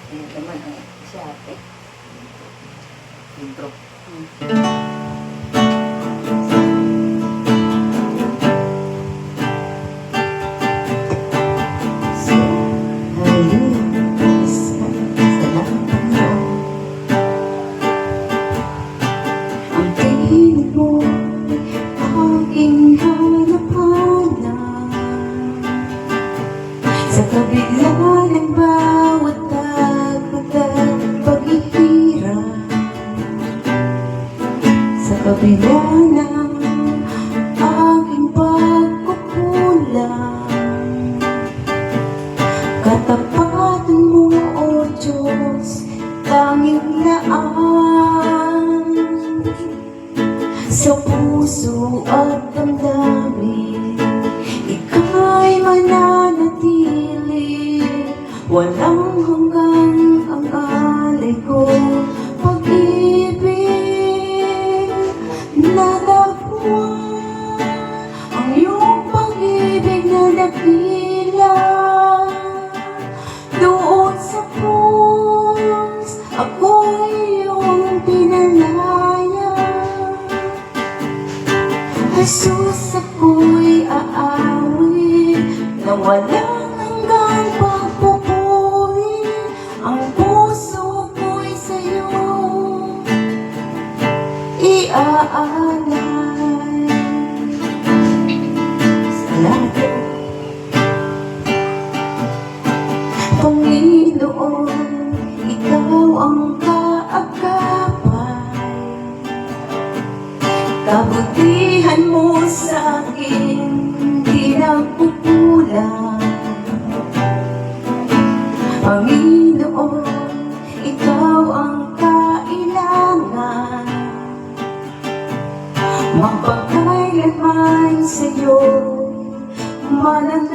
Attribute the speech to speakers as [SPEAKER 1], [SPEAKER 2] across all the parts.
[SPEAKER 1] Ayan naman ang si ate.
[SPEAKER 2] Intro.
[SPEAKER 3] So, halina, isa sa lahat. Ang tingin mo aking hanap-hanap sa kabila ng bawat takot at paghihirap, sa kabila ng aking pagkukulang. Katapatan mo, O Diyos, tanging laan sa puso at damdamin. Ika'y mananatili, walang hanggang ang alay ko. Pag-ibig na dapuan, ang iyong pag-ibig na dakila. Doon sa krus, ako'y iyong pinalaya. Jesus, ako'y aawit na walang hanggang pagpupuri. Ang puso ko'y sa'yo iaalay. Salamat. Panginoon, ikaw ang kaagapay. Kabutihan mo sa akin di nagkukulang. Panginoon, ikaw ang kailangan. Mapagkailanman sa'yo mananahan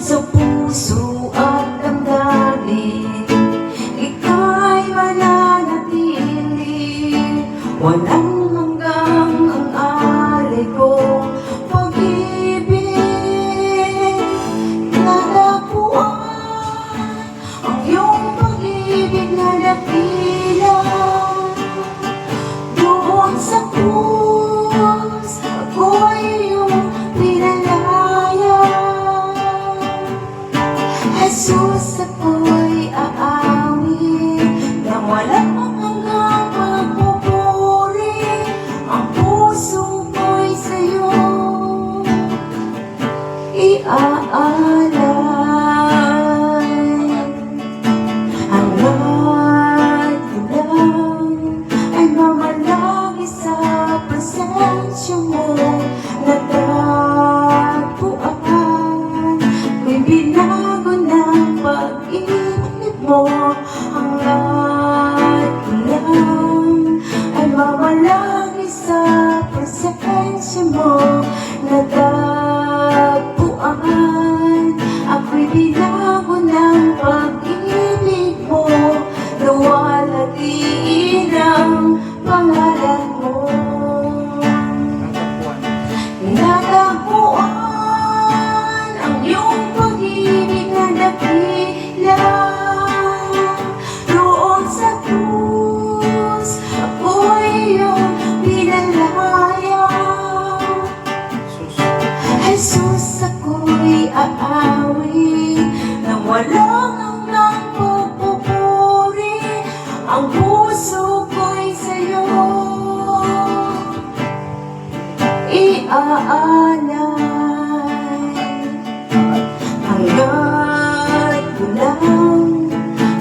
[SPEAKER 3] sa puso at damdamin. Ika'y mananatili, walang hanggang ang alay ko. Pag-ibig na dapuan, ang iyong pag-ibig na dakila. Doon sa krus, ako'y iyong pinalaya. Jesus, ako'y aawit na walang hanggang pagpupuri. Ang puso ko'y sa'yo iaalay. Hangad ko lang ay mamalagi sa presensya mo. Natagpuan ko'y binago ng pag-ibig mo. Hangad ko lang ay mamalagi sa presensya mo. Natagpuan ako'y binago ng pag-ibig mo. Luwalhatiin ang pangalan mo. Natagpuan ang iyong pag-ibig na dakila. Doon sa krus, ako'y iyong pinalaya. Jesus, ako'y aawit na walang hanggang pagpupuri. Ang puso ko'y sa'yo iaalay. Hangad ko lang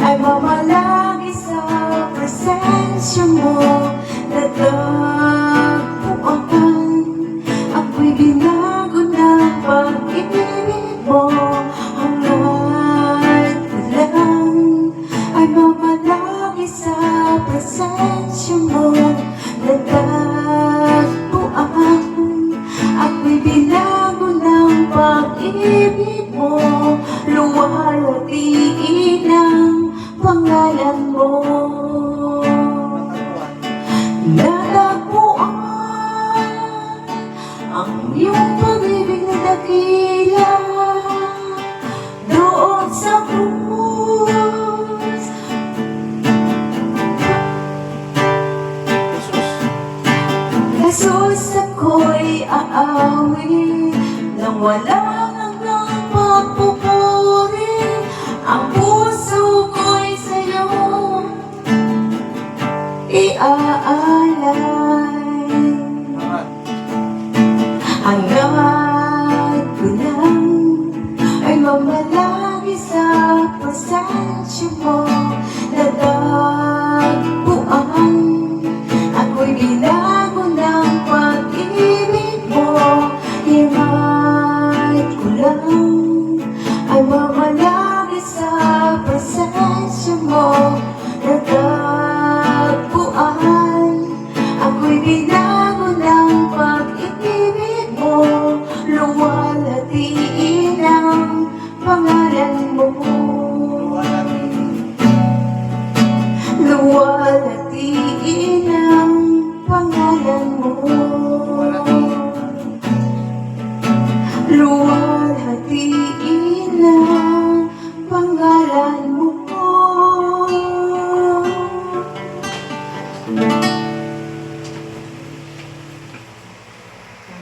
[SPEAKER 3] ay mamalagi sa presensya mo. Natagpuan ako'y binago ng pag-ibig mo. Hangad ko lang ay mamalagi sa presensya mo. Natagpuan ako'y binago ng pag-ibig mo. Luwalhatiin ang pangalan mo. Natagpuan ang iyong pag-ibig na dakila. Doon mamalagi sa pasensya mo natagpuan. Ako'y binago ng pag-ibig mo. Himay ko lang ay mamalagi sa pasensya mo natagpuan. Ako'y binago ng pag-ibig mo. Luwalhatiin ang pangalan mo. Luwalhatiin ang pangalan mo. Luwalhatiin